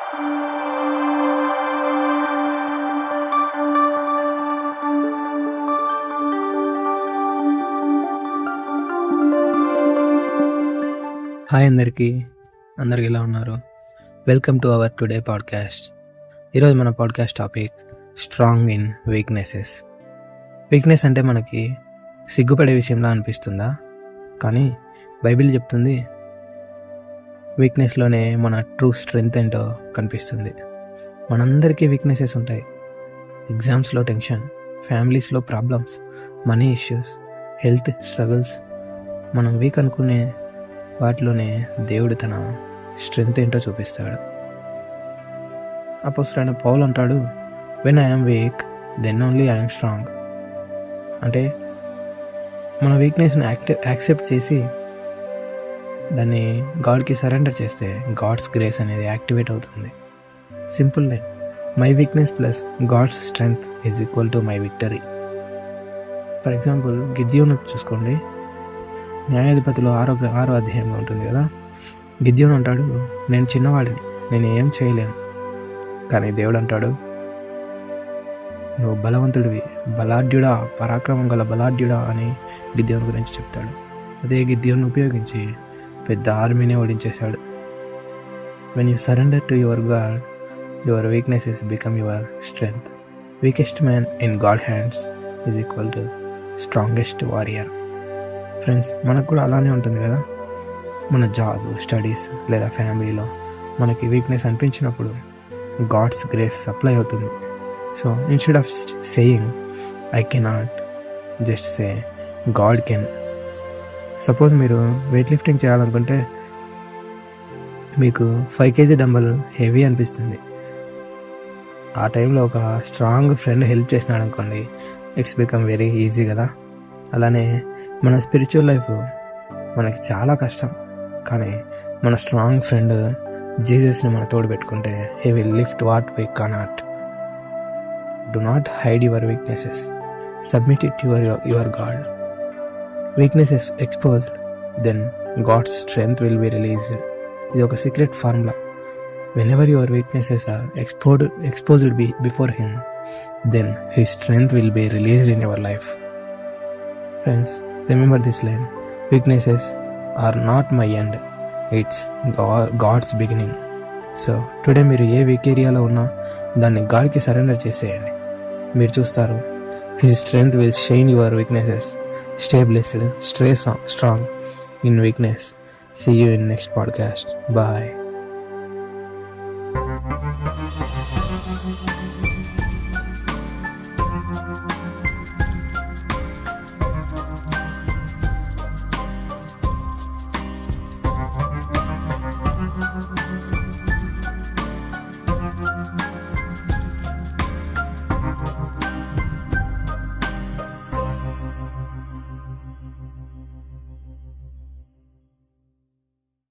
Hi అందరికీ ఎలా ఉన్నారు? Welcome to our today podcast. ఈరోజు మన podcast topic strong in weaknesses. Weakness అంటే మనకి సిగ్గుపడే విషయంలా అనిపిస్తుందా? కానీ బైబిల్ చెప్తుంది వీక్నెస్లోనే మన ట్రూ స్ట్రెంగ్త్ ఏంటో కనిపిస్తుంది. మనందరికీ వీక్నెసెస్ ఉంటాయి. ఎగ్జామ్స్లో టెన్షన్, ఫ్యామిలీస్లో problems, money issues, health struggles. మనం వీక్ అనుకునే వాటిలోనే దేవుడు తన స్ట్రెంగ్త్ ఏంటో చూపిస్తాడు. అపోస్తలుడైన పౌలు అంటాడు, when I'm weak then only I'm strong. అంటే మన వీక్నెస్ని యాక్సెప్ట్ చేసి దాన్ని గాడ్కి సరెండర్ చేస్తే గాడ్స్ గ్రేస్ అనేది యాక్టివేట్ అవుతుంది. Simple line, my weakness plus God's strength is equal to my victory. For example గిద్యోను చూసుకోండి. న్యాయాధిపతిలో 6వ అధ్యాయంలో ఉంటుంది కదా. గిద్యోను అంటాడు, నేను చిన్నవాడిని, నేను ఏం చేయలేను. కానీ దేవుడు అంటాడు, నువ్వు బలవంతుడివి, బలాఢ్యుడా, పరాక్రమం గల బలాఢ్యుడా అని గిద్యోను గురించి చెప్తాడు. అదే గిద్యోను ఉపయోగించి పెద్ద ఆర్మీనే ఓడించేశాడు. When you surrender to your God, your weaknesses become your strength. Weakest man in God hands is equal to strongest warrior. Friends, మనకు కూడా అలానే ఉంటుంది కదా. మన జాబ్, స్టడీస్ లేదా ఫ్యామిలీలో మనకి వీక్నెస్ అనిపించినప్పుడు గాడ్స్ గ్రేస్ సప్లై అవుతుంది. So instead of saying I cannot, just say God can. Suppose మీరు వెయిట్ లిఫ్టింగ్ చేయాలనుకుంటే మీకు 5 kg డంబల్ హెవీ అనిపిస్తుంది. ఆ టైంలో ఒక స్ట్రాంగ్ ఫ్రెండ్ హెల్ప్ చేసినాడు అనుకోండి, ఇట్స్ బికమ్ వెరీ ఈజీ కదా. అలానే మన స్పిరిచువల్ లైఫ్ మనకి చాలా కష్టం, కానీ మన స్ట్రాంగ్ ఫ్రెండ్ జీసస్ని మన తోడు పెట్టుకుంటే he will lift what we cannot. Do not hide your weaknesses, submit it your God. Weaknesses exposed, then God's strength will be released. ఇది ఒక secret formula. Whenever your weaknesses are exposed before him, then his strength will be released in your life. Friends, remember this line, weaknesses are not my end, it's God's beginning. So today మీరు ఏ week ఏరియాలో ఉన్నా దాన్ని గాడ్కి surrender చేసేయండి. మీరు చూస్తారు, his strength will shine your weaknesses. Stay blessed, stay strong in weakness. See you in next podcast. Bye.